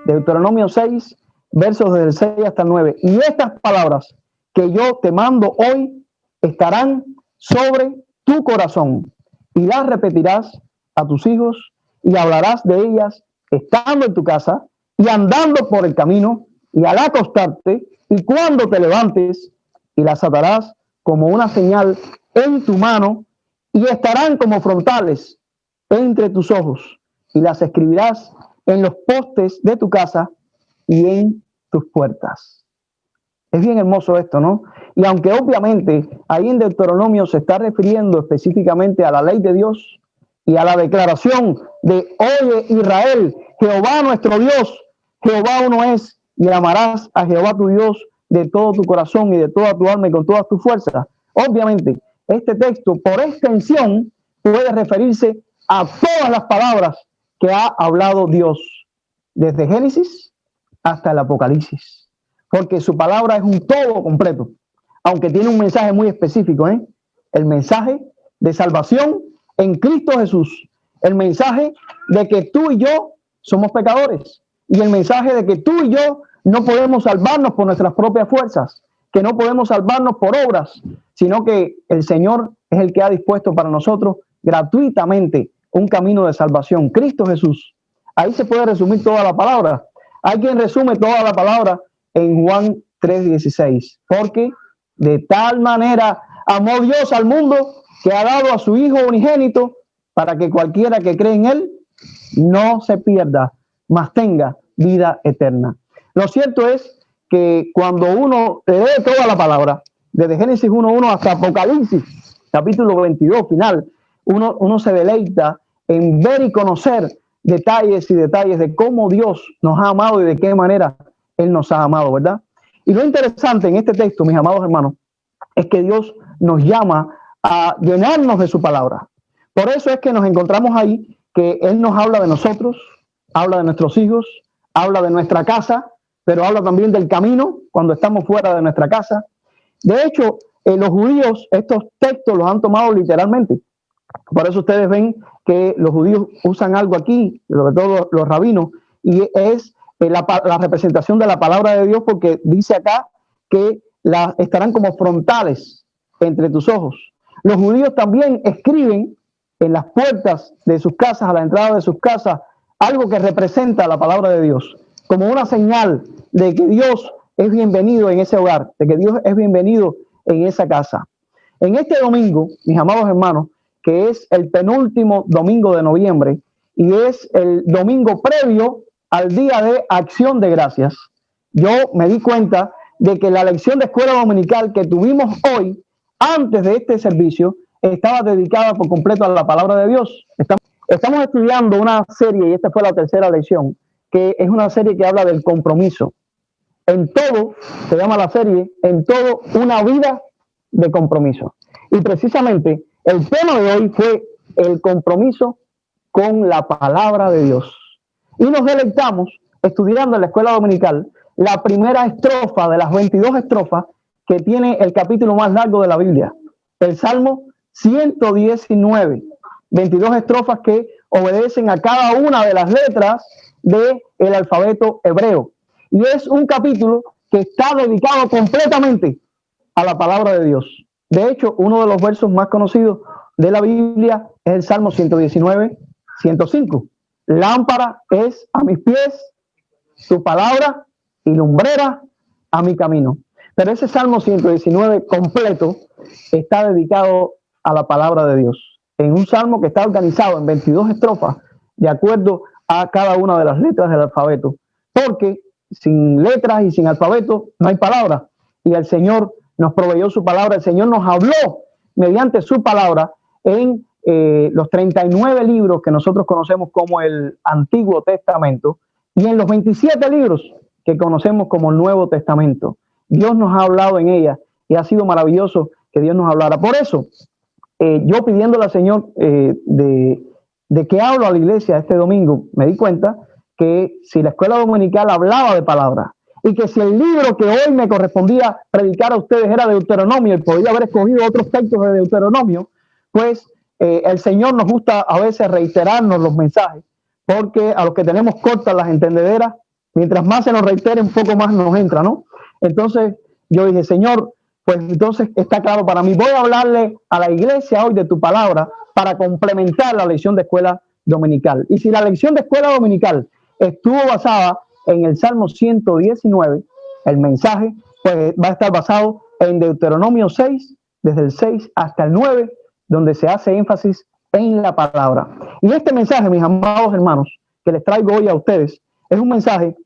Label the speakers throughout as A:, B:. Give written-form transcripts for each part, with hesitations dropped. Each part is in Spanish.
A: Deuteronomio 6, versos del 6 hasta el 9. Y estas palabras que yo te mando hoy estarán sobre tu corazón, y las repetirás a tus hijos, y hablarás de ellas estando en tu casa y andando por el camino, y al acostarte y cuando te levantes, y las atarás como una señal en tu mano, y estarán como frontales entre tus ojos, y las escribirás en los postes de tu casa y en tus puertas. Es bien hermoso esto, ¿no? Y aunque obviamente ahí en Deuteronomio se está refiriendo específicamente a la ley de Dios y a la declaración de: oye Israel, Jehová nuestro Dios, Jehová uno es, y amarás a Jehová tu Dios de todo tu corazón y de toda tu alma y con todas tus fuerzas. Obviamente, este texto por extensión puede referirse a todas las palabras que ha hablado Dios, desde Génesis hasta el Apocalipsis, porque su palabra es un todo completo, aunque tiene un mensaje muy específico, el mensaje de salvación en Cristo Jesús, el mensaje de que tú y yo somos pecadores, y el mensaje de que tú y yo no podemos salvarnos por nuestras propias fuerzas, que no podemos salvarnos por obras, sino que el Señor es el que ha dispuesto para nosotros gratuitamente un camino de salvación, Cristo Jesús. Ahí se puede resumir toda la palabra. Hay quien resume toda la palabra en Juan 3:16, porque de tal manera amó Dios al mundo que ha dado a su Hijo unigénito, para que cualquiera que cree en Él no se pierda, mas tenga vida eterna. Lo cierto es que cuando uno lee toda la palabra, desde Génesis 1:1 hasta Apocalipsis, capítulo 22, final, uno se deleita en ver y conocer detalles y detalles de cómo Dios nos ha amado y de qué manera Él nos ha amado, ¿verdad? Y lo interesante en este texto, mis amados hermanos, es que Dios nos llama a llenarnos de su palabra. Por eso es que nos encontramos ahí, que Él nos habla de nosotros, habla de nuestros hijos, habla de nuestra casa, pero habla también del camino cuando estamos fuera de nuestra casa. De hecho, los judíos estos textos los han tomado literalmente. Por eso ustedes ven que los judíos usan algo aquí, sobre todo los rabinos, y es la representación de la palabra de Dios, porque dice acá que estarán como frontales entre tus ojos. Los judíos también escriben en las puertas de sus casas, a la entrada de sus casas, algo que representa la palabra de Dios, como una señal de que Dios es bienvenido en ese hogar, de que Dios es bienvenido en esa casa. En este domingo, mis amados hermanos, que es el penúltimo domingo de noviembre y es el domingo previo al Día de Acción de Gracias, yo me di cuenta de que la lección de escuela dominical que tuvimos hoy, antes de este servicio, estaba dedicada por completo a la palabra de Dios. Estamos estudiando una serie, y esta fue la tercera lección, que es una serie que habla del compromiso. En todo, se llama la serie, en todo una vida de compromiso. Y precisamente el tema de hoy fue el compromiso con la palabra de Dios. Y nos deleitamos estudiando en la escuela dominical la primera estrofa de las 22 estrofas que tiene el capítulo más largo de la Biblia. el Salmo 119, 22 estrofas que obedecen a cada una de las letras del alfabeto hebreo. Y es un capítulo que está dedicado completamente a la palabra de Dios. De hecho, uno de los versos más conocidos de la Biblia es el Salmo 119, 105. Lámpara es a mis pies tu palabra y lumbrera a mi camino. Pero ese Salmo 119 completo está dedicado a la palabra de Dios. En un salmo que está organizado en 22 estrofas de acuerdo a cada una de las letras del alfabeto. Porque sin letras y sin alfabeto no hay palabra. Y el Señor nos proveyó su palabra. El Señor nos habló mediante su palabra en los 39 libros que nosotros conocemos como el Antiguo Testamento y en los 27 libros que conocemos como el Nuevo Testamento. Dios nos ha hablado en ella y ha sido maravilloso que Dios nos hablara. Por eso, yo pidiéndole al Señor de que hablo a la iglesia este domingo, me di cuenta que si la escuela dominical hablaba de palabra y que si el libro que hoy me correspondía predicar a ustedes era Deuteronomio y podía haber escogido otros textos de Deuteronomio, pues el Señor nos gusta a veces reiterarnos los mensajes, porque a los que tenemos cortas las entendederas, mientras más se nos reitere, un poco más nos entra, ¿no? Entonces yo dije, Señor, pues entonces está claro para mí, voy a hablarle a la iglesia hoy de tu palabra para complementar la lección de escuela dominical. Y si la lección de escuela dominical estuvo basada en el Salmo 119, el mensaje pues va a estar basado en Deuteronomio 6, desde el 6 hasta el 9, donde se hace énfasis en la palabra. Y este mensaje, mis amados hermanos, que les traigo hoy a ustedes, es un mensaje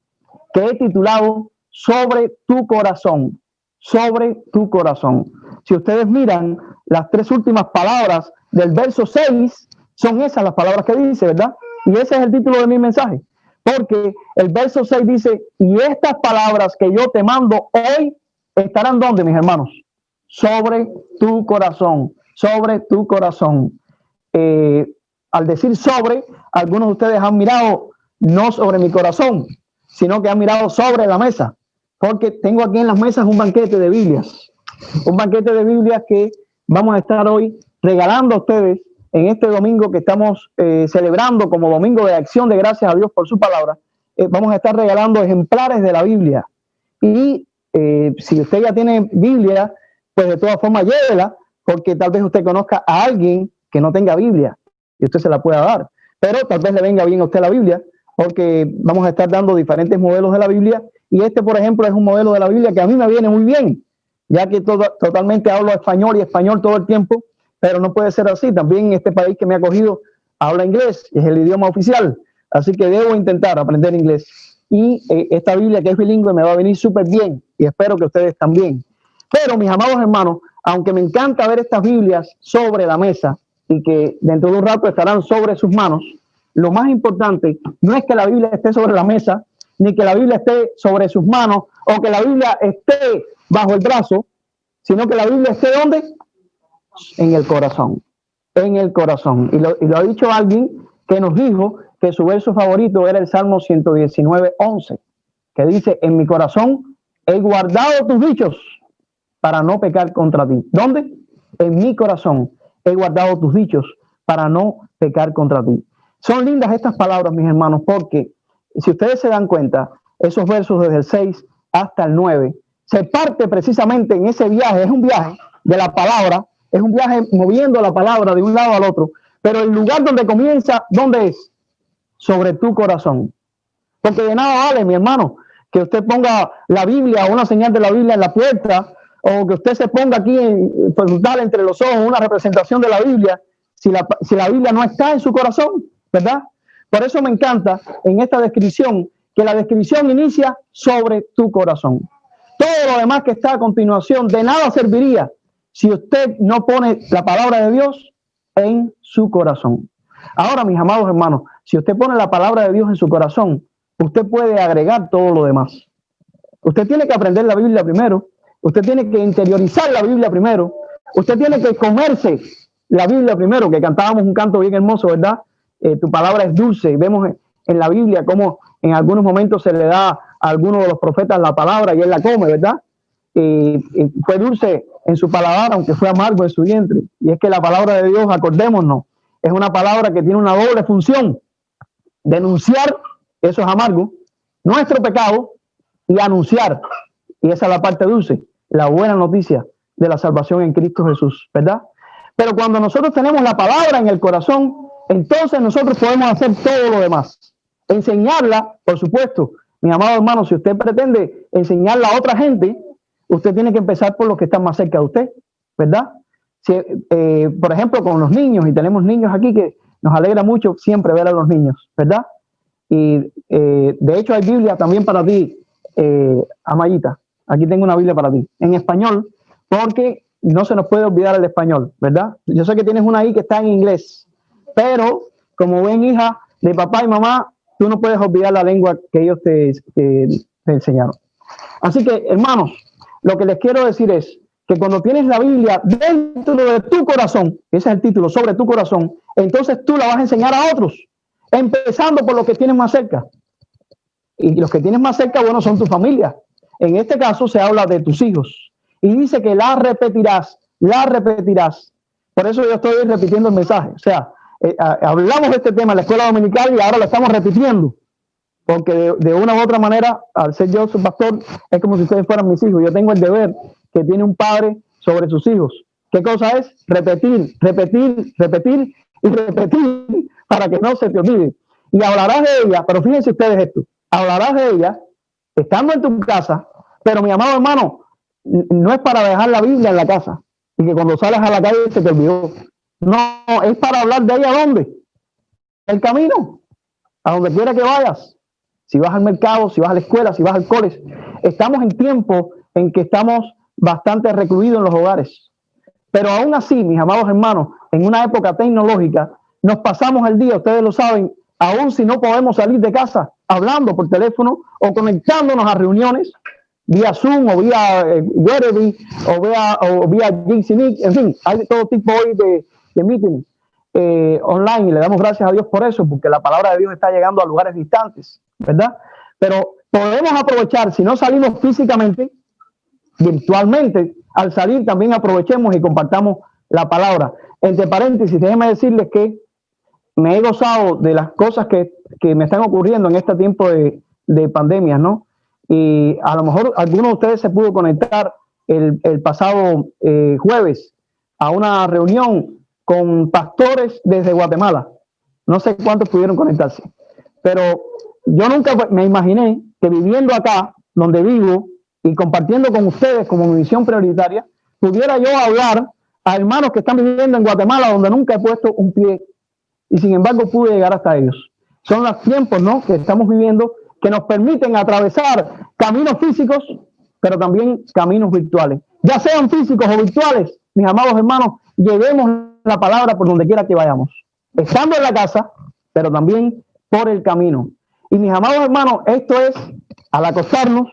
A: que he titulado Sobre tu corazón, sobre tu corazón. Si ustedes miran las tres últimas palabras del verso 6, son esas las palabras que dice, ¿verdad? Y ese es el título de mi mensaje, porque el verso 6 dice, y estas palabras que yo te mando hoy estarán ¿dónde, mis hermanos? Sobre tu corazón, sobre tu corazón. Al decir sobre, algunos de ustedes han mirado no sobre mi corazón, sino que han mirado sobre la mesa, porque tengo aquí en las mesas un banquete de Biblias, que vamos a estar hoy regalando a ustedes en este domingo que estamos celebrando como Domingo de Acción de Gracias a Dios por su palabra. Vamos a estar regalando ejemplares de la Biblia. Y si usted ya tiene Biblia, pues de todas formas llévela, porque tal vez usted conozca a alguien que no tenga Biblia y usted se la pueda dar. Pero tal vez le venga bien a usted la Biblia, porque vamos a estar dando diferentes modelos de la Biblia. Y este, por ejemplo, es un modelo de la Biblia que a mí me viene muy bien, ya que totalmente hablo español y español todo el tiempo, pero no puede ser así. También en este país que me ha acogido habla inglés, es el idioma oficial, así que debo intentar aprender inglés. Y esta Biblia que es bilingüe me va a venir súper bien y espero que ustedes también. Pero mis amados hermanos, aunque me encanta ver estas Biblias sobre la mesa y que dentro de un rato estarán sobre sus manos, lo más importante no es que la Biblia esté sobre la mesa, ni que la Biblia esté sobre sus manos, o que la Biblia esté bajo el brazo, sino que la Biblia esté ¿dónde? En el corazón, en el corazón. Y lo ha dicho alguien que nos dijo que su verso favorito era el Salmo 119, 11, que dice, en mi corazón he guardado tus dichos para no pecar contra ti. ¿Dónde? En mi corazón he guardado tus dichos para no pecar contra ti. Son lindas estas palabras, mis hermanos, porque si ustedes se dan cuenta, esos versos desde el 6 hasta el 9, se parte precisamente en ese viaje, es un viaje de la palabra, es un viaje moviendo la palabra de un lado al otro, pero el lugar donde comienza, ¿dónde es? Sobre tu corazón. Porque de nada vale, mi hermano, que usted ponga la Biblia o una señal de la Biblia en la puerta, o que usted se ponga aquí pues, dar entre los ojos una representación de la Biblia, si la Biblia no está en su corazón, ¿verdad? Por eso me encanta en esta descripción, que la descripción inicia sobre tu corazón. Todo lo demás que está a continuación de nada serviría si usted no pone la palabra de Dios en su corazón. Ahora, mis amados hermanos, si usted pone la palabra de Dios en su corazón, usted puede agregar todo lo demás. Usted tiene que aprender la Biblia primero, usted tiene que interiorizar la Biblia primero, usted tiene que comerse la Biblia primero, que cantábamos un canto bien hermoso, ¿verdad? Tu palabra es dulce, y vemos en la Biblia cómo en algunos momentos se le da a alguno de los profetas la palabra y él la come, ¿verdad? Fue dulce en su paladar, aunque fue amargo en su vientre. Y es que la palabra de Dios, acordémonos, es una palabra que tiene una doble función: denunciar, eso es amargo, nuestro pecado, y anunciar, y esa es la parte dulce, la buena noticia de la salvación en Cristo Jesús, ¿verdad? Pero cuando nosotros tenemos la palabra en el corazón, entonces nosotros podemos hacer todo lo demás. Enseñarla, por supuesto. Mi amado hermano, si usted pretende enseñarla a otra gente, usted tiene que empezar por los que están más cerca de usted, ¿verdad? Si, por ejemplo, con los niños, y tenemos niños aquí que nos alegra mucho siempre ver a los niños, ¿verdad? Y de hecho hay Biblia también para ti, Amayita. Aquí tengo una Biblia para ti, en español, porque no se nos puede olvidar el español, ¿verdad? Yo sé que tienes una ahí que está en inglés, pero como ven, hija de papá y mamá, tú no puedes olvidar la lengua que ellos te enseñaron. Así que, hermanos, lo que les quiero decir es que cuando tienes la Biblia dentro de tu corazón, ese es el título, sobre tu corazón, entonces tú la vas a enseñar a otros, empezando por los que tienes más cerca. Y los que tienes más cerca, bueno, son tu familia. En este caso se habla de tus hijos. Y dice que la repetirás, la repetirás. Por eso yo estoy repitiendo el mensaje. O sea, hablamos de este tema en la escuela dominical y ahora lo estamos repitiendo. Porque de una u otra manera, al ser yo su pastor, es como si ustedes fueran mis hijos. Yo tengo el deber que tiene un padre sobre sus hijos. ¿Qué cosa es? Repetir, repetir, repetir y repetir para que no se te olvide. Y hablarás de ella, pero fíjense ustedes esto, hablarás de ella estando en tu casa, pero mi amado hermano, no es para dejar la Biblia en la casa y que cuando sales a la calle se te olvidó. No, es para hablar de ella. ¿Dónde? El camino, a donde quiera que vayas. Si vas al mercado, si vas a la escuela, si vas al cole. Estamos en tiempo en que estamos bastante recluidos en los hogares. Pero aún así, mis amados hermanos, en una época tecnológica, nos pasamos el día, ustedes lo saben, aún si no podemos salir de casa, hablando por teléfono o conectándonos a reuniones vía Zoom o vía Weberbee o vía Jitsi Meet, en fin, hay todo tipo hoy de meetings online, y le damos gracias a Dios por eso, porque la palabra de Dios está llegando a lugares distantes, ¿verdad? Pero podemos aprovechar, si no salimos físicamente, virtualmente, al salir también aprovechemos y compartamos la palabra. Entre paréntesis, déjenme decirles que me he gozado de las cosas que me están ocurriendo en este tiempo de pandemia, ¿no? Y a lo mejor alguno de ustedes se pudo conectar el pasado jueves a una reunión con pastores desde Guatemala. No sé cuántos pudieron conectarse, pero yo nunca me imaginé que viviendo acá, donde vivo, y compartiendo con ustedes como mi misión prioritaria, pudiera yo hablar a hermanos que están viviendo en Guatemala, donde nunca he puesto un pie, y sin embargo pude llegar hasta ellos. Son los tiempos, ¿no?, que estamos viviendo, que nos permiten atravesar caminos físicos, pero también caminos virtuales. Ya sean físicos o virtuales, mis amados hermanos, llevemos la palabra por donde quiera que vayamos, estando en la casa, pero también por el camino. Y mis amados hermanos, esto es, al acostarnos,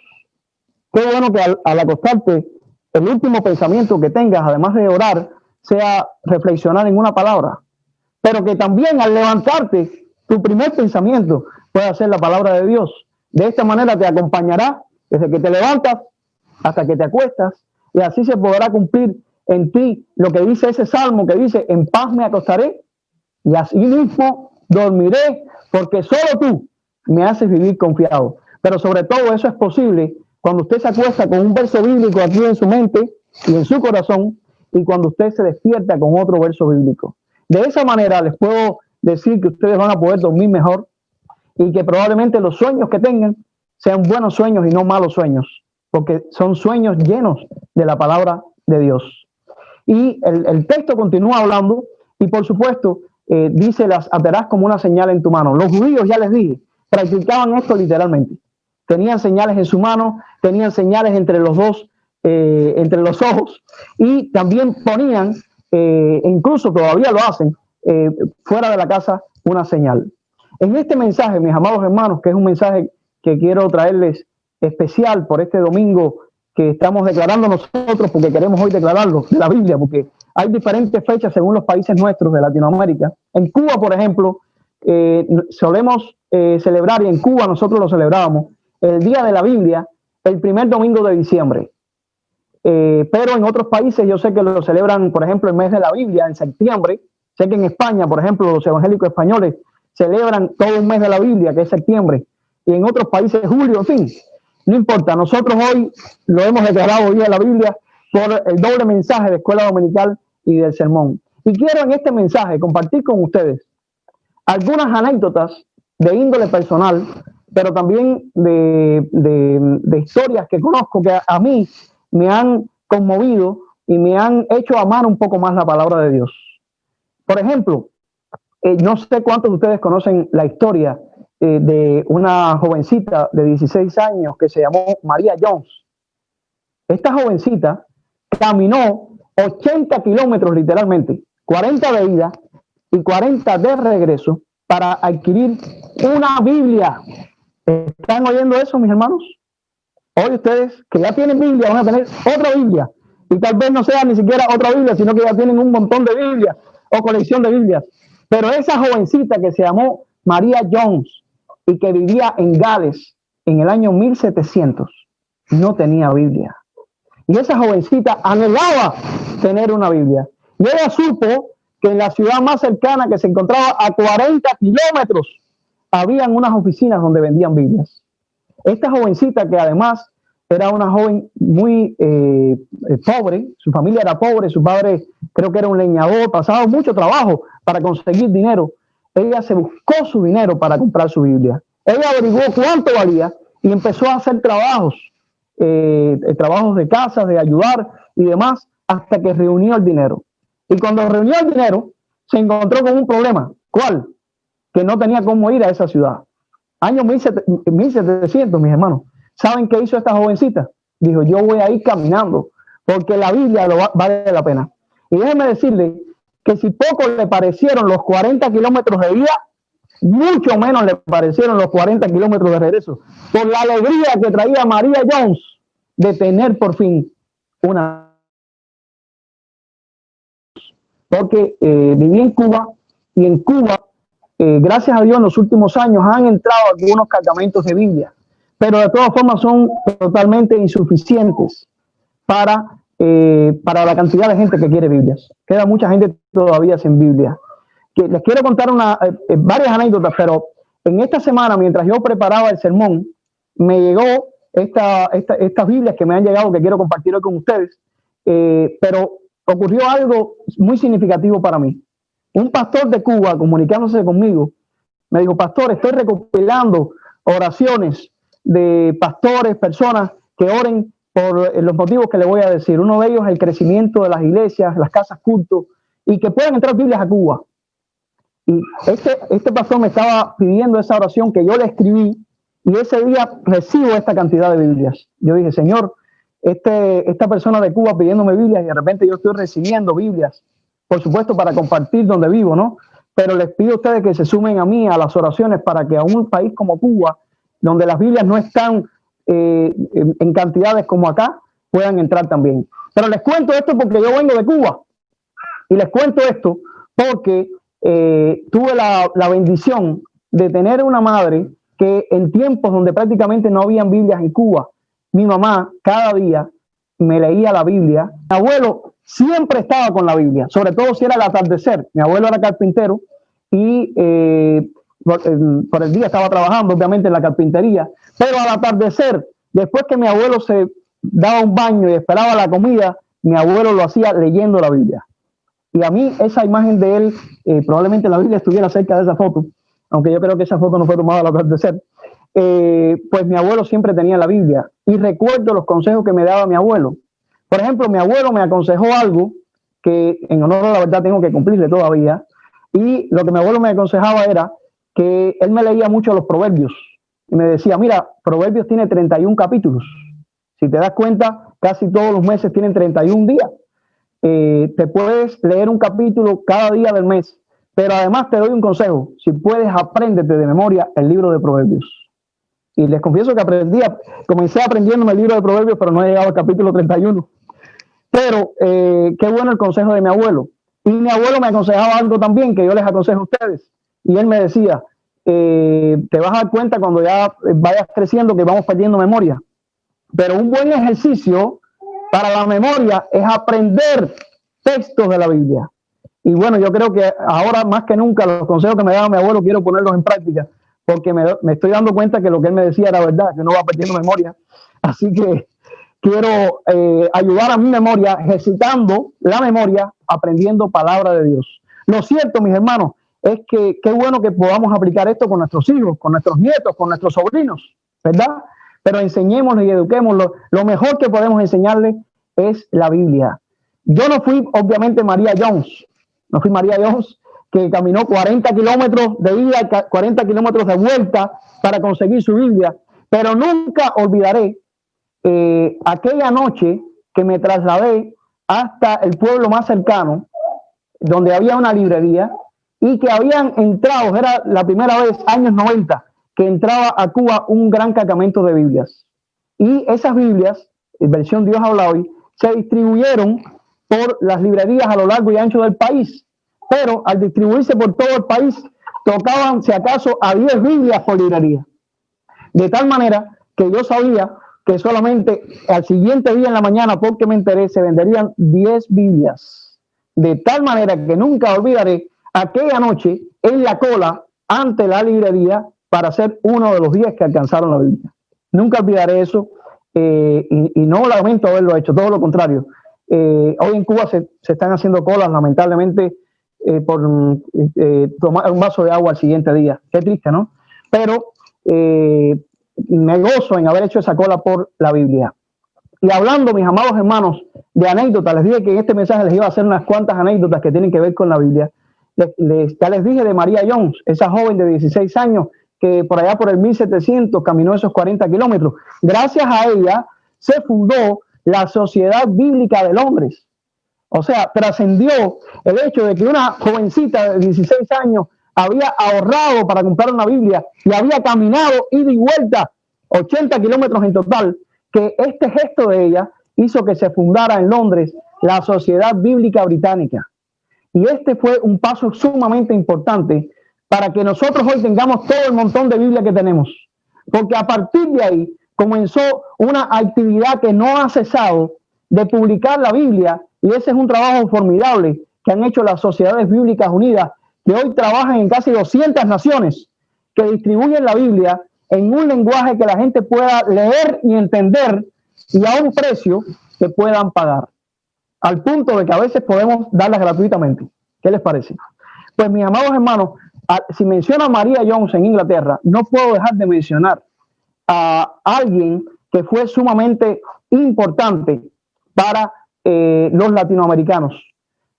A: qué bueno que al acostarte, el último pensamiento que tengas, además de orar, sea reflexionar en una palabra, pero que también al levantarte, tu primer pensamiento pueda ser la palabra de Dios. De esta manera te acompañará desde que te levantas hasta que te acuestas, y así se podrá cumplir en ti lo que dice ese salmo que dice: en paz me acostaré y así mismo dormiré, porque solo tú me haces vivir confiado. Pero sobre todo eso es posible cuando usted se acuesta con un verso bíblico aquí en su mente y en su corazón, y cuando usted se despierta con otro verso bíblico. De esa manera les puedo decir que ustedes van a poder dormir mejor, y que probablemente los sueños que tengan sean buenos sueños y no malos sueños, porque son sueños llenos de la palabra de Dios. Y el texto continúa hablando, y por supuesto dice: las atarás como una señal en tu mano. Los judíos, ya les dije, practicaban esto literalmente. Tenían señales en su mano, tenían señales entre los dos, entre los ojos, y también ponían, incluso todavía lo hacen, fuera de la casa, una señal. En este mensaje, mis amados hermanos, que es un mensaje que quiero traerles especial por este domingo que estamos declarando nosotros, porque queremos hoy declararlo de la Biblia, porque hay diferentes fechas según los países nuestros de Latinoamérica. En Cuba, por ejemplo, solemos celebrar, y en Cuba nosotros lo celebrábamos, el Día de la Biblia, el primer domingo de diciembre. pero en otros países yo sé que lo celebran, por ejemplo, el mes de la Biblia en septiembre. Sé que en España, por ejemplo, los evangélicos españoles celebran todo un mes de la Biblia, que es septiembre, y en otros países julio, en fin. No importa, nosotros hoy lo hemos declarado Día de la Biblia por el doble mensaje de Escuela Dominical y del sermón. Y quiero en este mensaje compartir con ustedes algunas anécdotas de índole personal, pero también de historias que conozco que a mí me han conmovido y me han hecho amar un poco más la palabra de Dios. Por ejemplo, no sé cuántos de ustedes conocen la historia de una jovencita de 16 años que se llamó María Jones. Esta jovencita caminó 80 kilómetros literalmente, 40 de ida y 40 de regreso para adquirir una Biblia. ¿Están oyendo eso, mis hermanos? Hoy ustedes que ya tienen Biblia van a tener otra Biblia. Y tal vez no sea ni siquiera otra Biblia, sino que ya tienen un montón de Biblias o colección de Biblias. Pero esa jovencita que se llamó María Jones y que vivía en Gales en el año 1700, no tenía Biblia. Y esa jovencita anhelaba tener una Biblia. Y ella supo que en la ciudad más cercana, que se encontraba a 40 kilómetros, habían unas oficinas donde vendían Biblias. Esta jovencita, que además era una joven muy pobre, su familia era pobre, su padre creo que era un leñador, pasaba mucho trabajo para conseguir dinero. Ella se buscó su dinero para comprar su Biblia. Ella averiguó cuánto valía y empezó a hacer trabajos de casa, de ayudar y demás, hasta que reunió el dinero. Y cuando reunió el dinero, se encontró con un problema. ¿Cuál? Que no tenía cómo ir a esa ciudad. Año 1700, mis hermanos. ¿Saben qué hizo esta jovencita? Dijo, yo voy a ir caminando, porque la Biblia vale la pena. Y déjenme decirle que si poco le parecieron los 40 kilómetros de ida, mucho menos le parecieron los 40 kilómetros de regreso, por la alegría que traía María Jones de tener por fin una. Porque viví en Cuba, y en Cuba, gracias a Dios, en los últimos años han entrado algunos cargamentos de Biblia, pero de todas formas son totalmente insuficientes para la cantidad de gente que quiere Biblias. Queda mucha gente todavía sin Biblia. Les quiero contar varias anécdotas, pero en esta semana, mientras yo preparaba el sermón, me llegó estas Biblias que me han llegado, que quiero compartir hoy con ustedes, pero ocurrió algo muy significativo para mí. Un pastor de Cuba, comunicándose conmigo, me dijo, pastor, estoy recopilando oraciones de pastores, personas que oren por los motivos que le voy a decir. Uno de ellos es el crecimiento de las iglesias, las casas culto, y que puedan entrar Biblias a Cuba. Y este pastor me estaba pidiendo esa oración que yo le escribí, y ese día recibo esta cantidad de Biblias. Yo dije, Señor, esta persona de Cuba pidiéndome Biblias, y de repente yo estoy recibiendo Biblias, por supuesto para compartir donde vivo, ¿no? Pero les pido a ustedes que se sumen a mí a las oraciones para que a un país como Cuba, donde las Biblias no están en cantidades como acá, puedan entrar también. Pero les cuento esto porque yo vengo de Cuba, y les cuento esto porque tuve la bendición de tener una madre que en tiempos donde prácticamente no habían Biblias en Cuba, mi mamá cada día me leía la Biblia. Mi abuelo siempre estaba con la Biblia, sobre todo si era el atardecer. Mi abuelo era carpintero y por el día estaba trabajando obviamente en la carpintería, pero al atardecer, después que mi abuelo se daba un baño y esperaba la comida, mi abuelo lo hacía leyendo la Biblia. Y a mí esa imagen de él, probablemente la Biblia estuviera cerca de esa foto, aunque yo creo que esa foto no fue tomada al atardecer. Pues mi abuelo siempre tenía la Biblia, y recuerdo los consejos que me daba mi abuelo. Por ejemplo, mi abuelo me aconsejó algo que en honor a la verdad tengo que cumplirle todavía, y lo que mi abuelo me aconsejaba era que él me leía mucho los proverbios, y me decía, mira, Proverbios tiene 31 capítulos. Si te das cuenta, casi todos los meses tienen 31 días. Te puedes leer un capítulo cada día del mes, pero además te doy un consejo: si puedes, apréndete de memoria el libro de Proverbios. Y les confieso que comencé aprendiéndome el libro de Proverbios, pero no he llegado al capítulo 31. Pero qué bueno el consejo de mi abuelo. Y mi abuelo me aconsejaba algo también que yo les aconsejo a ustedes, y él me decía, te vas a dar cuenta cuando ya vayas creciendo que vamos perdiendo memoria, pero un buen ejercicio para la memoria es aprender textos de la Biblia. Y bueno, yo creo que ahora más que nunca los consejos que me daba mi abuelo quiero ponerlos en práctica, porque me estoy dando cuenta que lo que él me decía era verdad, que uno va perdiendo memoria. Así que quiero ayudar a mi memoria, ejercitando la memoria, aprendiendo palabra de Dios. Lo cierto, mis hermanos, es que qué bueno que podamos aplicar esto con nuestros hijos, con nuestros nietos, con nuestros sobrinos, ¿verdad? Pero enseñémosles y eduquémoslos. Lo mejor que podemos enseñarles es la Biblia. Yo no fui, obviamente, María Jones. No fui María Jones, que caminó 40 kilómetros de ida, 40 kilómetros de vuelta para conseguir su Biblia. Pero nunca olvidaré aquella noche que me trasladé hasta el pueblo más cercano, donde había una librería, y que habían entrado, era la primera vez, años 90, que entraba a Cuba un gran cargamento de Biblias. Y esas Biblias, en versión Dios habla hoy, se distribuyeron por las librerías a lo largo y ancho del país. Pero al distribuirse por todo el país, tocaban, si acaso, a 10 Biblias por librería. De tal manera que yo sabía que solamente al siguiente día en la mañana, porque me enteré, se venderían 10 Biblias. De tal manera que nunca olvidaré aquella noche en la cola ante la librería para ser uno de los 10 que alcanzaron la Biblia. Nunca olvidaré eso y no lamento haberlo hecho, todo lo contrario. Hoy en Cuba se están haciendo colas, lamentablemente, por tomar un vaso de agua al siguiente día. Qué triste, ¿no? Pero me gozo en haber hecho esa cola por la Biblia. Y hablando, mis amados hermanos, de anécdotas, les dije que en este mensaje les iba a hacer unas cuantas anécdotas que tienen que ver con la Biblia. Ya les dije de María Jones, esa joven de 16 años que por allá por el 1700 caminó esos 40 kilómetros. Gracias a ella se fundó la Sociedad Bíblica de Londres. O sea, trascendió el hecho de que una jovencita de 16 años había ahorrado para comprar una Biblia y había caminado ida y vuelta 80 kilómetros en total, que este gesto de ella hizo que se fundara en Londres la Sociedad Bíblica Británica. Y este fue un paso sumamente importante para que nosotros hoy tengamos todo el montón de Biblia que tenemos. Porque a partir de ahí comenzó una actividad que no ha cesado de publicar la Biblia, y ese es un trabajo formidable que han hecho las Sociedades Bíblicas Unidas, que hoy trabajan en casi 200 naciones, que distribuyen la Biblia en un lenguaje que la gente pueda leer y entender y a un precio que puedan pagar. Al punto de que a veces podemos darlas gratuitamente. ¿Qué les parece? Pues mis amados hermanos, si menciono a María Jones en Inglaterra, no puedo dejar de mencionar a alguien que fue sumamente importante para los latinoamericanos,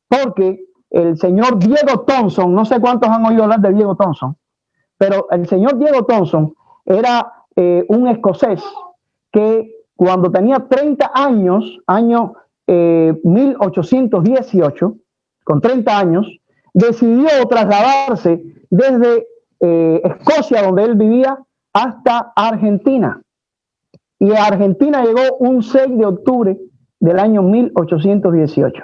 A: porque el señor Diego Thompson, no sé cuántos han oído hablar de Diego Thompson, pero el señor Diego Thompson era un escocés que cuando tenía 30 años, año 1818, con 30 años, decidió trasladarse desde Escocia, donde él vivía, hasta Argentina. Y a Argentina llegó un 6 de octubre del año 1818.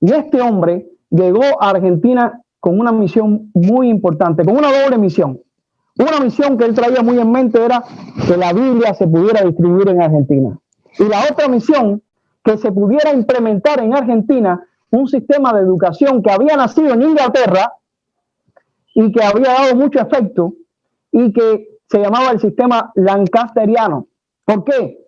A: Y este hombre llegó a Argentina con una misión muy importante, con una doble misión. Una misión que él traía muy en mente era que la Biblia se pudiera distribuir en Argentina. Y la otra misión, que se pudiera implementar en Argentina un sistema de educación que había nacido en Inglaterra y que había dado mucho efecto y que se llamaba el sistema lancasteriano. ¿Por qué?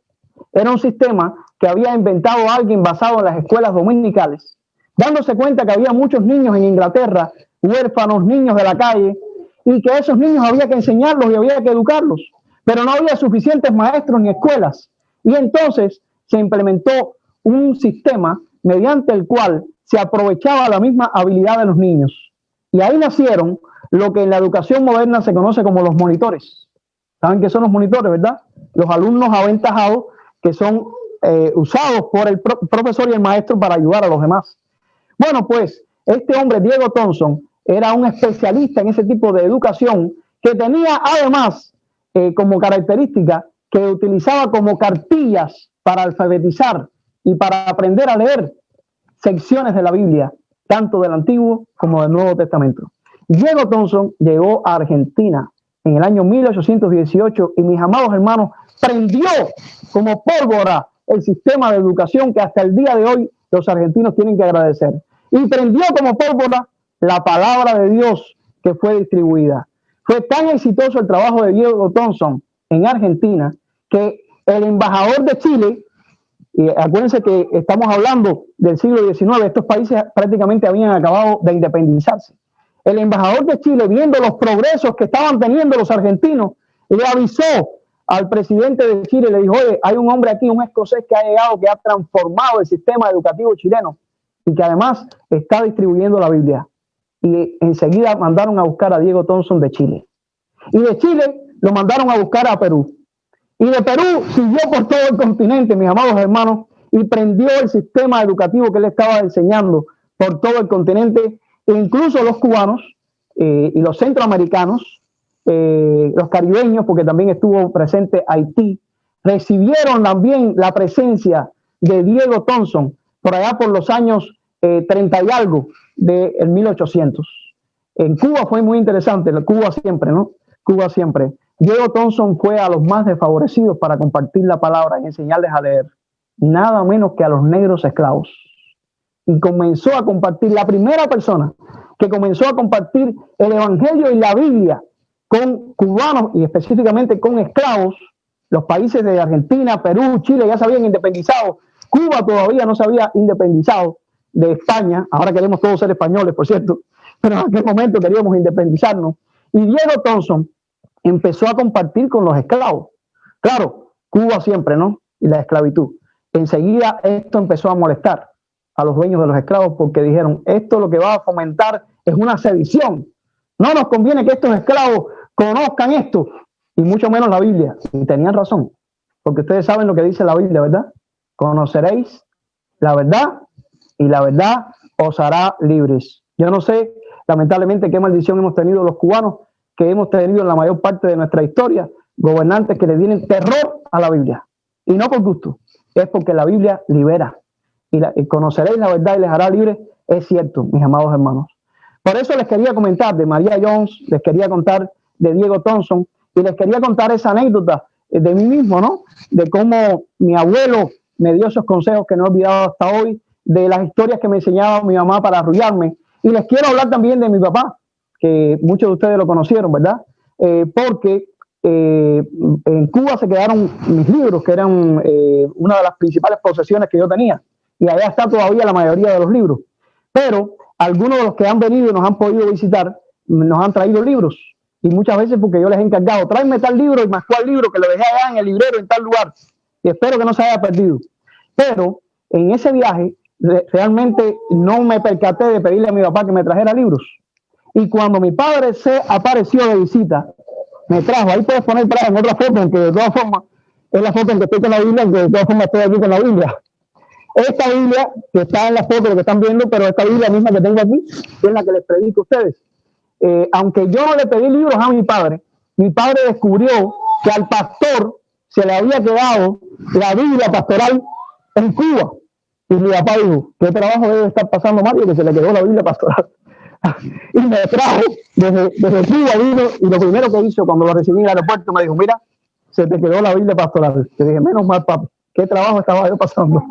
A: Era un sistema que había inventado alguien basado en las escuelas dominicales, dándose cuenta que había muchos niños en Inglaterra, huérfanos, niños de la calle, y que esos niños había que enseñarlos y había que educarlos, pero no había suficientes maestros ni escuelas. Y entonces se implementó un sistema mediante el cual se aprovechaba la misma habilidad de los niños. Y ahí nacieron lo que en la educación moderna se conoce como los monitores. ¿Saben qué son los monitores, verdad? Los alumnos aventajados que son usados por el profesor y el maestro para ayudar a los demás. Bueno, pues este hombre, Diego Thompson, era un especialista en ese tipo de educación que tenía además como característica que utilizaba como cartillas para alfabetizar y para aprender a leer secciones de la Biblia, tanto del Antiguo como del Nuevo Testamento. Diego Thompson llegó a Argentina en el año 1818 y mis amados hermanos, prendió como pólvora el sistema de educación que hasta el día de hoy los argentinos tienen que agradecer. Y prendió como pólvora la palabra de Dios que fue distribuida. Fue tan exitoso el trabajo de Diego Thompson en Argentina que el embajador de Chile, y acuérdense que estamos hablando del siglo XIX, estos países prácticamente habían acabado de independizarse. El embajador de Chile, viendo los progresos que estaban teniendo los argentinos, le avisó al presidente de Chile, le dijo: oye, hay un hombre aquí, un escocés que ha llegado, que ha transformado el sistema educativo chileno y que además está distribuyendo la Biblia. Y enseguida mandaron a buscar a Diego Thompson de Chile. Y de Chile lo mandaron a buscar a Perú. Y de Perú siguió por todo el continente, mis amados hermanos, y prendió el sistema educativo que él estaba enseñando por todo el continente. E incluso los cubanos y los centroamericanos, los caribeños, porque también estuvo presente Haití, recibieron también la presencia de Diego Thompson por allá por los años 30 y algo del 1800. En Cuba fue muy interesante, Cuba siempre, ¿no? Cuba siempre. Diego Thompson fue a los más desfavorecidos para compartir la palabra y enseñarles a leer, nada menos que a los negros esclavos. Y comenzó a compartir, la primera persona que comenzó a compartir el evangelio y la Biblia con cubanos y específicamente con esclavos. Los países de Argentina, Perú, Chile ya se habían independizado. Cuba todavía no se había independizado de España. Ahora queremos todos ser españoles, por cierto, pero en aquel momento queríamos independizarnos. Y Diego Thompson empezó a compartir con los esclavos. Claro, Cuba siempre, ¿no? Y la esclavitud. Enseguida esto empezó a molestar a los dueños de los esclavos porque dijeron: esto lo que va a fomentar es una sedición. No nos conviene que estos esclavos conozcan esto, y mucho menos la Biblia. Y tenían razón, porque ustedes saben lo que dice la Biblia, ¿verdad? Conoceréis la verdad y la verdad os hará libres. Yo no sé, lamentablemente, qué maldición hemos tenido los cubanos, que hemos tenido en la mayor parte de nuestra historia, gobernantes que le tienen terror a la Biblia. Y no por gusto, es porque la Biblia libera. Y conoceréis la verdad y les hará libres, es cierto, mis amados hermanos. Por eso les quería comentar de María Jones, les quería contar de Diego Thompson, y les quería contar esa anécdota de mí mismo, ¿no? De cómo mi abuelo me dio esos consejos que no he olvidado hasta hoy, de las historias que me enseñaba mi mamá para arrullarme. Y les quiero hablar también de mi papá, que muchos de ustedes lo conocieron, ¿verdad? Porque en Cuba se quedaron mis libros, que eran una de las principales posesiones que yo tenía. Y allá está todavía la mayoría de los libros. Pero algunos de los que han venido y nos han podido visitar, nos han traído libros. Y muchas veces porque yo les he encargado: tráeme tal libro y más cual libro, que lo dejé allá en el librero en tal lugar. Y espero que no se haya perdido. Pero en ese viaje realmente no me percaté de pedirle a mi papá que me trajera libros. Y cuando mi padre se apareció de visita, me trajo, ahí puedes poner para en otra foto, en que de todas formas es la foto en que estoy con la Biblia, en que de todas formas estoy aquí con la Biblia. Esta Biblia que está en la foto, lo que están viendo, pero esta Biblia misma que tengo aquí, es la que les predico a ustedes. Aunque yo no le pedí libros a mi padre descubrió que al pastor se le había quedado la Biblia pastoral en Cuba. Y mi papá dijo: ¿qué trabajo debe estar pasando Mario que se le quedó la Biblia pastoral? Y me trajo desde Cuba, vino, y lo primero que hizo cuando lo recibí en el aeropuerto me dijo: mira, se te quedó la Biblia pastoral. Yo dije: menos mal, papi, ¿qué trabajo estaba yo pasando?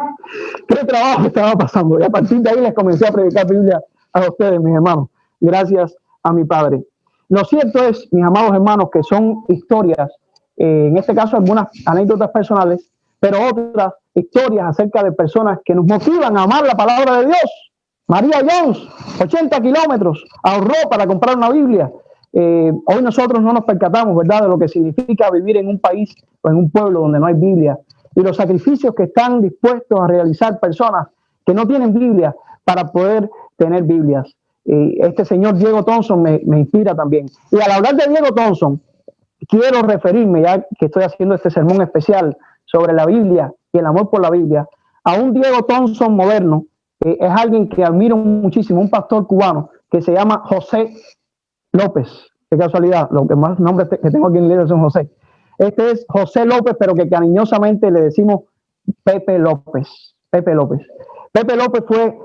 A: ¿Qué trabajo estaba pasando? Y a partir de ahí les comencé a predicar Biblia a ustedes, mis hermanos, gracias a mi padre. Lo cierto es, mis amados hermanos, que son historias, en este caso algunas anécdotas personales, pero otras historias acerca de personas que nos motivan a amar la palabra de Dios. María Jones, 80 kilómetros, ahorró para comprar una Biblia. Hoy nosotros no nos percatamos, ¿verdad?, de lo que significa vivir en un país o en un pueblo donde no hay Biblia, y los sacrificios que están dispuestos a realizar personas que no tienen Biblia para poder tener Biblias. Este señor Diego Thompson me inspira también. Y al hablar de Diego Thompson, quiero referirme, ya que estoy haciendo este sermón especial sobre la Biblia y el amor por la Biblia, a un Diego Thompson moderno. Es alguien que admiro muchísimo, un pastor cubano que se llama José López. Qué casualidad, los que más nombres que tengo aquí en la iglesia son José. Este es José López, pero que cariñosamente le decimos Pepe López. Pepe López. Pepe López fue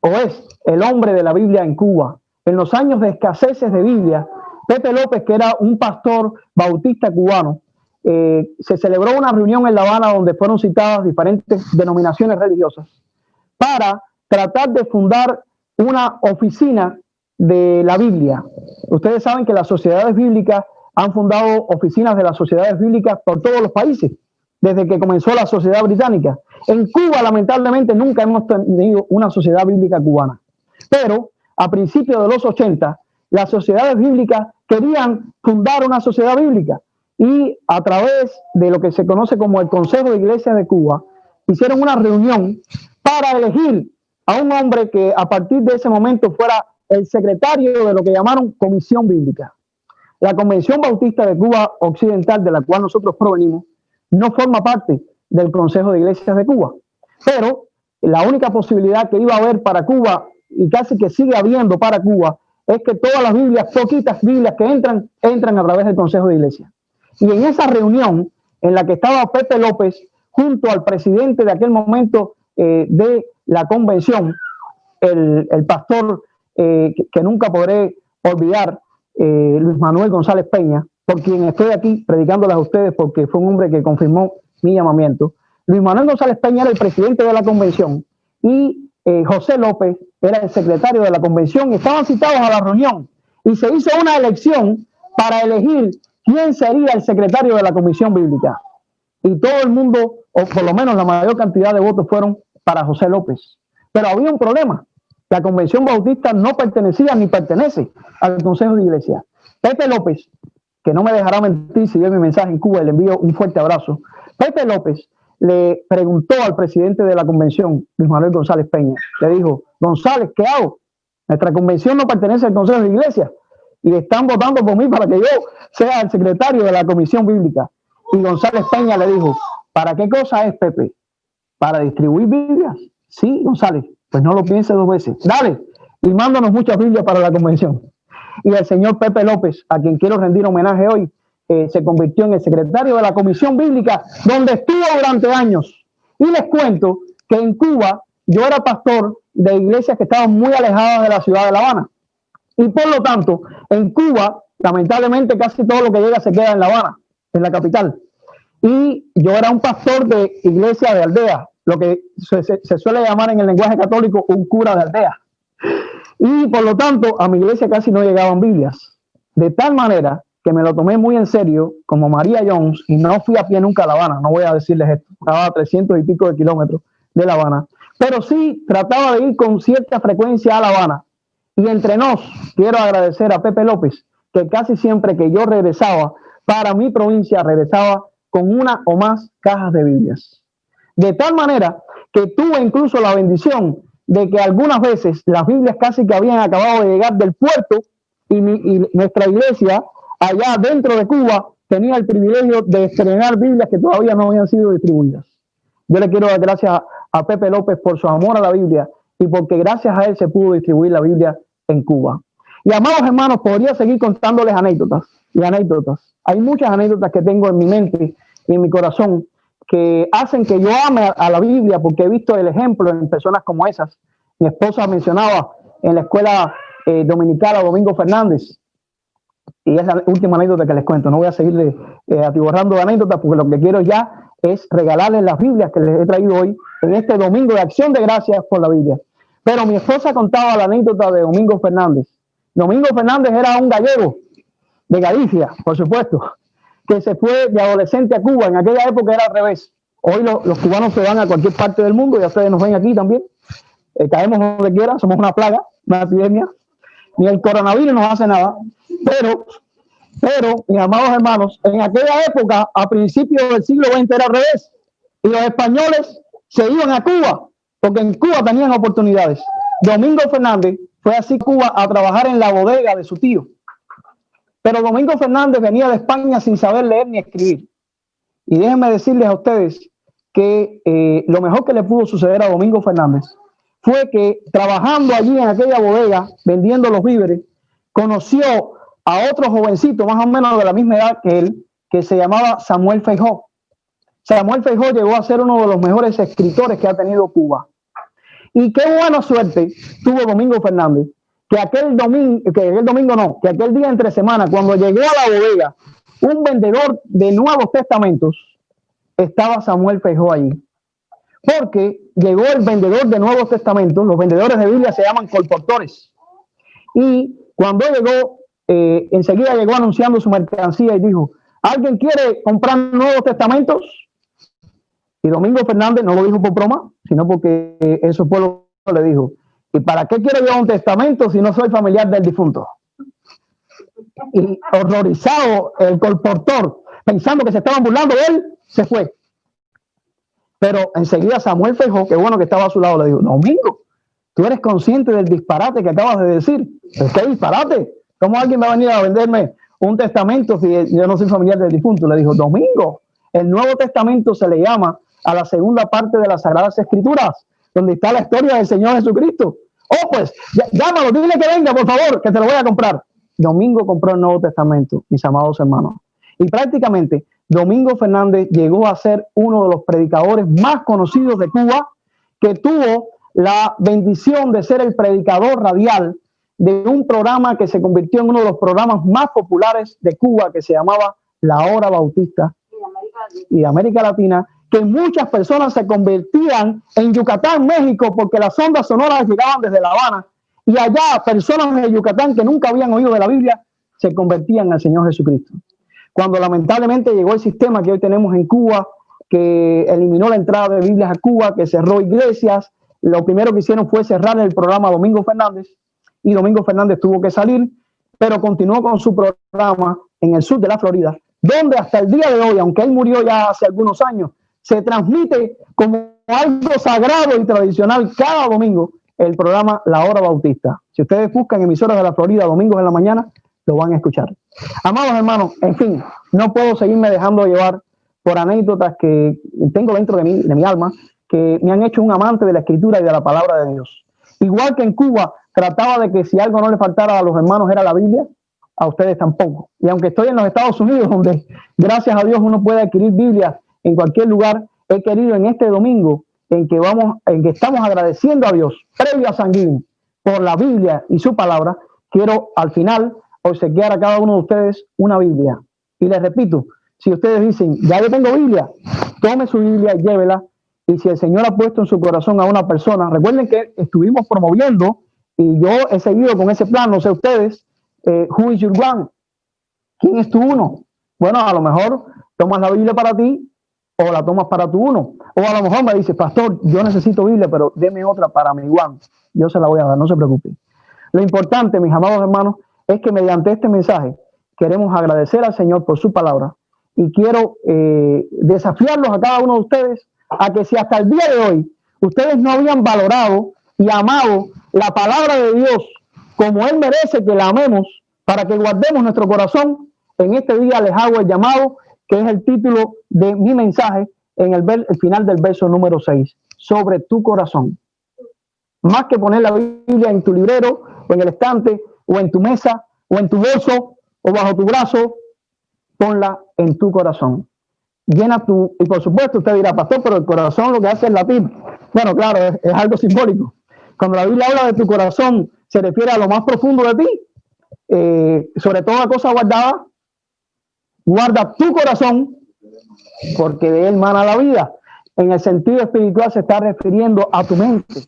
A: o es el hombre de la Biblia en Cuba. En los años de escaseces de Biblia, Pepe López, que era un pastor bautista cubano, se celebró una reunión en La Habana donde fueron citadas diferentes denominaciones religiosas para tratar de fundar una oficina de la Biblia. Ustedes saben que las sociedades bíblicas han fundado oficinas de las sociedades bíblicas por todos los países, desde que comenzó la sociedad británica. En Cuba, lamentablemente, nunca hemos tenido una sociedad bíblica cubana. Pero a principios de los 80, las sociedades bíblicas querían fundar una sociedad bíblica y a través de lo que se conoce como el Consejo de Iglesias de Cuba, hicieron una reunión para elegir a un hombre que a partir de ese momento fuera el secretario de lo que llamaron Comisión Bíblica. La Convención Bautista de Cuba Occidental, de la cual nosotros provenimos, no forma parte del Consejo de Iglesias de Cuba, pero la única posibilidad que iba a haber para Cuba, y casi que sigue habiendo para Cuba, es que todas las Biblias, poquitas Biblias que entran a través del Consejo de Iglesias. Y en esa reunión en la que estaba Pepe López junto al presidente de aquel momento de la convención, el pastor que nunca podré olvidar, Luis Manuel González Peña, por quien estoy aquí predicándoles a ustedes porque fue un hombre que confirmó mi llamamiento. Luis Manuel González Peña era el presidente de la convención y José López era el secretario de la convención y estaban citados a la reunión y se hizo una elección para elegir quién sería el secretario de la comisión bíblica. Y todo el mundo, o por lo menos la mayor cantidad de votos fueron para José López. Pero había un problema. La Convención Bautista no pertenecía ni pertenece al Consejo de Iglesias. Pepe López, que no me dejará mentir si ve mi mensaje en Cuba y le envío un fuerte abrazo. Pepe López le preguntó al presidente de la convención, Luis Manuel González Peña, le dijo: González, ¿qué hago? Nuestra convención no pertenece al Consejo de Iglesias y están votando por mí para que yo sea el secretario de la comisión bíblica. Y González Peña le dijo: ¿para qué cosa es, Pepe? ¿Para distribuir Biblias? Sí, González, pues no lo piense dos veces. Dale, y mándanos muchas Biblias para la convención. Y el señor Pepe López, a quien quiero rendir homenaje hoy, se convirtió en el secretario de la comisión bíblica, donde estuvo durante años. Y les cuento que en Cuba yo era pastor de iglesias que estaban muy alejadas de la ciudad de La Habana. Y por lo tanto, en Cuba, lamentablemente, casi todo lo que llega se queda en La Habana, en la capital. Y yo era un pastor de iglesia de aldea, lo que se suele llamar en el lenguaje católico un cura de aldea. Y por lo tanto, a mi iglesia casi no llegaban Biblias. De tal manera que me lo tomé muy en serio, como María Jones, y no fui a pie nunca a La Habana, no voy a decirles esto, estaba a 300 y pico de kilómetros de La Habana, pero sí trataba de ir con cierta frecuencia a La Habana. Y entre nos, quiero agradecer a Pepe López, que casi siempre que yo regresaba para mi provincia, regresaba con una o más cajas de Biblias. De tal manera que tuve incluso la bendición de que algunas veces las Biblias casi que habían acabado de llegar del puerto y nuestra iglesia allá dentro de Cuba tenía el privilegio de estrenar Biblias que todavía no habían sido distribuidas. Yo le quiero dar gracias a Pepe López por su amor a la Biblia y porque gracias a él se pudo distribuir la Biblia en Cuba. Y amados hermanos, podría seguir contándoles anécdotas y anécdotas. Hay muchas anécdotas que tengo en mi mente y en mi corazón que hacen que yo ame a la Biblia, porque he visto el ejemplo en personas como esas. Mi esposa mencionaba en la escuela dominical a Domingo Fernández, y es la última anécdota que les cuento. No voy a seguirle atiborrando de anécdotas, porque lo que quiero ya es regalarles las Biblias que les he traído hoy en este domingo de acción de gracias por la Biblia. Pero mi esposa contaba la anécdota de Domingo Fernández. Domingo Fernández era un gallego de Galicia, por supuesto, que se fue de adolescente a Cuba. En aquella época era al revés. Hoy los cubanos se van a cualquier parte del mundo, y ustedes nos ven aquí también. Caemos donde quiera, somos una plaga, una epidemia. Ni el coronavirus nos hace nada. Pero, mis amados hermanos, en aquella época, a principios del siglo XX, era al revés. Y los españoles se iban a Cuba, porque en Cuba tenían oportunidades. Domingo Fernández fue así a Cuba a trabajar en la bodega de su tío. Pero Domingo Fernández venía de España sin saber leer ni escribir. Y déjenme decirles a ustedes que lo mejor que le pudo suceder a Domingo Fernández fue que, trabajando allí en aquella bodega, vendiendo los víveres, conoció a otro jovencito, más o menos de la misma edad que él, que se llamaba Samuel Feijó. Samuel Feijó llegó a ser uno de los mejores escritores que ha tenido Cuba. Y qué buena suerte tuvo Domingo Fernández, que aquel día entre semana, cuando llegó a la bodega, un vendedor de Nuevos Testamentos, estaba Samuel Feijó allí. Porque llegó el vendedor de Nuevos Testamentos, los vendedores de Biblia se llaman colportores. Y cuando llegó, enseguida llegó anunciando su mercancía y dijo, ¿alguien quiere comprar Nuevos Testamentos? Y Domingo Fernández no lo dijo por broma, sino porque eso fue lo que le dijo. ¿Y para qué quiero yo un testamento si no soy familiar del difunto? Y horrorizado el colportor, pensando que se estaban burlando de él, se fue. Pero enseguida Samuel Feijó, que bueno que estaba a su lado, le dijo, Domingo, tú eres consciente del disparate que acabas de decir. ¿Qué disparate? ¿Cómo alguien va a venir a venderme un testamento si yo no soy familiar del difunto? Le dijo, Domingo, el Nuevo Testamento se le llama a la segunda parte de las Sagradas Escrituras, donde está la historia del Señor Jesucristo. Oh, pues, llámalo, dile que venga, por favor, que te lo voy a comprar. Domingo compró el Nuevo Testamento, mis amados hermanos. Y prácticamente Domingo Fernández llegó a ser uno de los predicadores más conocidos de Cuba, que tuvo la bendición de ser el predicador radial de un programa que se convirtió en uno de los programas más populares de Cuba, que se llamaba La Hora Bautista y de América Latina, que muchas personas se convertían en Yucatán, México, porque las ondas sonoras llegaban desde La Habana, y allá personas de Yucatán que nunca habían oído de la Biblia se convertían al Señor Jesucristo. Cuando lamentablemente llegó el sistema que hoy tenemos en Cuba, que eliminó la entrada de Biblias a Cuba, que cerró iglesias, lo primero que hicieron fue cerrar el programa Domingo Fernández, y Domingo Fernández tuvo que salir, pero continuó con su programa en el sur de la Florida, donde hasta el día de hoy, aunque él murió ya hace algunos años, se transmite como algo sagrado y tradicional cada domingo el programa La Hora Bautista. Si ustedes buscan emisoras de la Florida domingos en la mañana, lo van a escuchar. Amados hermanos, en fin, no puedo seguirme dejando llevar por anécdotas que tengo dentro de mi alma, que me han hecho un amante de la Escritura y de la palabra de Dios. Igual que en Cuba, trataba de que si algo no le faltara a los hermanos era la Biblia, a ustedes tampoco. Y aunque estoy en los Estados Unidos, donde gracias a Dios uno puede adquirir Biblia en cualquier lugar, he querido en este domingo, en que estamos agradeciendo a Dios, previo a San Giving, por la Biblia y su palabra, quiero al final obsequiar a cada uno de ustedes una Biblia. Y les repito, si ustedes dicen, ya yo tengo Biblia, tome su Biblia y llévela. Y si el Señor ha puesto en su corazón a una persona, recuerden que estuvimos promoviendo, y yo he seguido con ese plan, no sé ustedes, who is your one? ¿Quién es tu uno? Bueno, a lo mejor tomas la Biblia para ti, o la tomas para tu uno. O a lo mejor me dices, pastor, yo necesito Biblia, pero deme otra para mi one. Yo se la voy a dar, no se preocupe. Lo importante, mis amados hermanos, es que mediante este mensaje queremos agradecer al Señor por su palabra, y quiero desafiarlos a cada uno de ustedes a que si hasta el día de hoy ustedes no habían valorado y amado la palabra de Dios como Él merece que la amemos, para que guardemos nuestro corazón, en este día les hago el llamado, que es el título de mi mensaje en el final del verso número 6, sobre tu corazón. Más que poner la Biblia en tu librero, o en el estante, o en tu mesa, o en tu bolso, o bajo tu brazo, ponla en tu corazón. Llena y por supuesto usted dirá, pastor, pero el corazón lo que hace es latir. Bueno, claro, es algo simbólico. Cuando la Biblia habla de tu corazón, se refiere a lo más profundo de ti. Sobre toda cosa guardada, guarda tu corazón, porque de él mana la vida. En el sentido espiritual se está refiriendo a tu mente,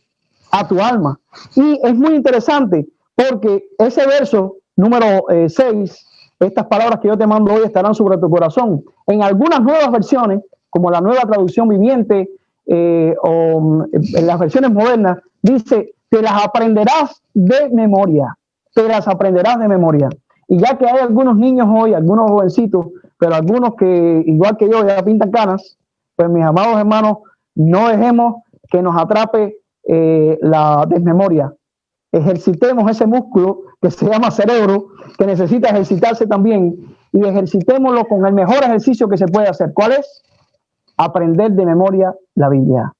A: a tu alma. Y es muy interesante, porque ese verso número 6, estas palabras que yo te mando hoy estarán sobre tu corazón. En algunas nuevas versiones, como la Nueva Traducción Viviente, o en las versiones modernas, dice, te las aprenderás de memoria. Te las aprenderás de memoria. Y ya que hay algunos niños hoy, algunos jovencitos, pero algunos que, igual que yo, ya pintan canas, pues mis amados hermanos, no dejemos que nos atrape la desmemoria. Ejercitemos ese músculo que se llama cerebro, que necesita ejercitarse también, y ejercitémoslo con el mejor ejercicio que se puede hacer. ¿Cuál es? Aprender de memoria la Biblia,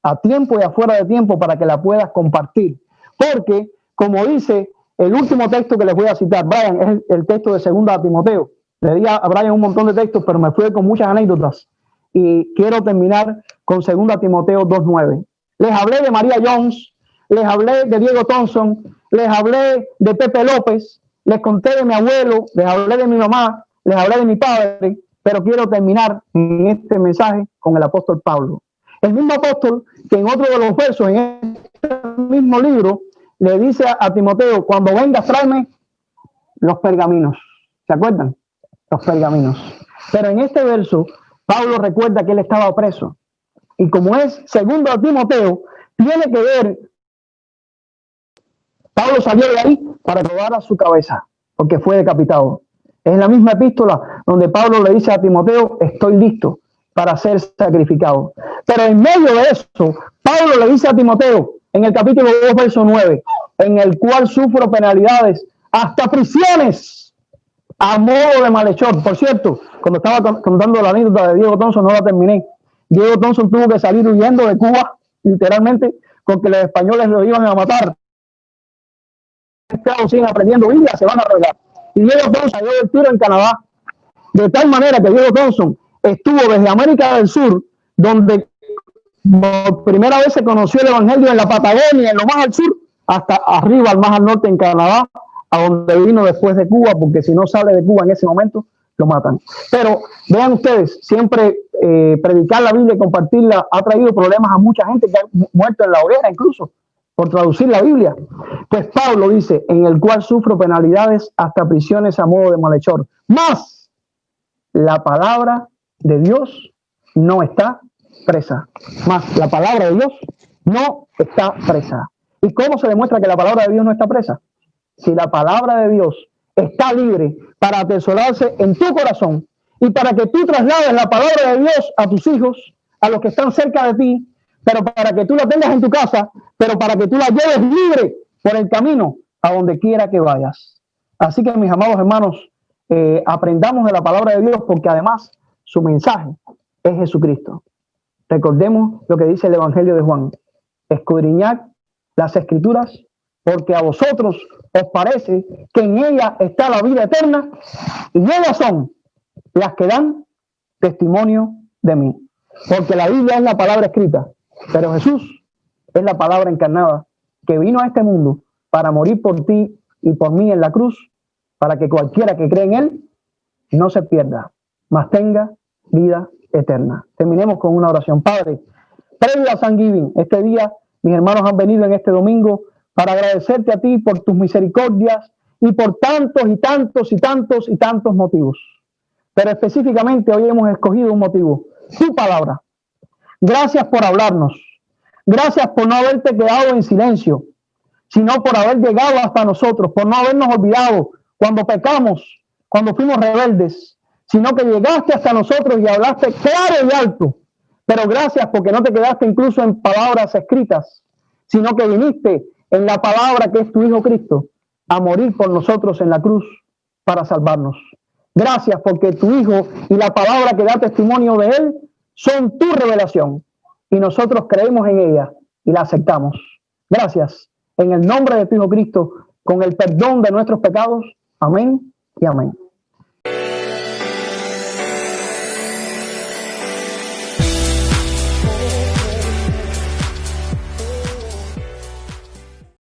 A: a tiempo y afuera de tiempo, para que la puedas compartir. Porque, como dice el último texto que les voy a citar, Brian, es el texto de 2 Timoteo. Le di a Brian un montón de textos, pero me fui con muchas anécdotas. Y quiero terminar con 2 Timoteo 2:9. Les hablé de María Jones, les hablé de Diego Thompson, les hablé de Pepe López, les conté de mi abuelo, les hablé de mi mamá, les hablé de mi padre, pero quiero terminar en este mensaje con el apóstol Pablo. El mismo apóstol que en otro de los versos, en este mismo libro, le dice a Timoteo, cuando vengas, tráeme los pergaminos. ¿Se acuerdan? Los pergaminos. Pero en este verso, Pablo recuerda que él estaba preso. Y como es segundo a Timoteo, tiene que ver, Pablo salió de ahí para probar a su cabeza, porque fue decapitado. Es la misma epístola donde Pablo le dice a Timoteo, estoy listo para ser sacrificado. Pero en medio de eso, Pablo le dice a Timoteo, en el capítulo 2, verso 9, en el cual sufro penalidades, hasta prisiones, a modo de malhechor. Por cierto, cuando estaba contando la anécdota de Diego Thompson, no la terminé. Diego Thompson tuvo que salir huyendo de Cuba, literalmente, porque los españoles lo iban a matar. Siguen aprendiendo Biblia, se van a arreglar. Y Diego Thompson salió del tiro en Canadá, de tal manera que Diego Thompson estuvo desde América del Sur, donde por primera vez se conoció el evangelio en la Patagonia, en lo más al sur, hasta arriba, al más al norte en Canadá, a donde vino después de Cuba, porque si no sale de Cuba en ese momento, lo matan. Pero vean ustedes, siempre predicar la Biblia y compartirla ha traído problemas a mucha gente que ha muerto en la hoguera, incluso por traducir la Biblia. Pues Pablo dice, en el cual sufro penalidades hasta prisiones a modo de malhechor. Más la palabra de Dios no está presa. Más la palabra de Dios no está presa. ¿Y cómo se demuestra que la palabra de Dios no está presa? Si la palabra de Dios está libre para atesorarse en tu corazón y para que tú traslades la palabra de Dios a tus hijos, a los que están cerca de ti, pero para que tú la tengas en tu casa, pero para que tú la lleves libre por el camino a donde quiera que vayas. Así que, mis amados hermanos, aprendamos de la palabra de Dios, porque además su mensaje es Jesucristo. Recordemos lo que dice el Evangelio de Juan: escudriñad las Escrituras, porque a vosotros os parece que en ella está la vida eterna, y ellas son las que dan testimonio de mí. Porque la Biblia es la palabra escrita, pero Jesús es la palabra encarnada, que vino a este mundo para morir por ti y por mí en la cruz, para que cualquiera que cree en él no se pierda, mas tenga vida eterna. Terminemos con una oración. Padre, previo a Thanksgiving, este día, mis hermanos han venido en este domingo para agradecerte a ti por tus misericordias y por tantos y tantos y tantos y tantos motivos. Pero específicamente hoy hemos escogido un motivo: tu palabra. Gracias por hablarnos. Gracias por no haberte quedado en silencio, sino por haber llegado hasta nosotros, por no habernos olvidado cuando pecamos, cuando fuimos rebeldes, sino que llegaste hasta nosotros y hablaste claro y alto. Pero gracias porque no te quedaste incluso en palabras escritas, sino que viniste en la palabra que es tu Hijo Cristo a morir por nosotros en la cruz para salvarnos. Gracias porque tu Hijo y la palabra que da testimonio de Él son tu revelación y nosotros creemos en ella y la aceptamos. Gracias. En el nombre de tu Hijo Cristo, con el perdón de nuestros pecados. Amén y amén.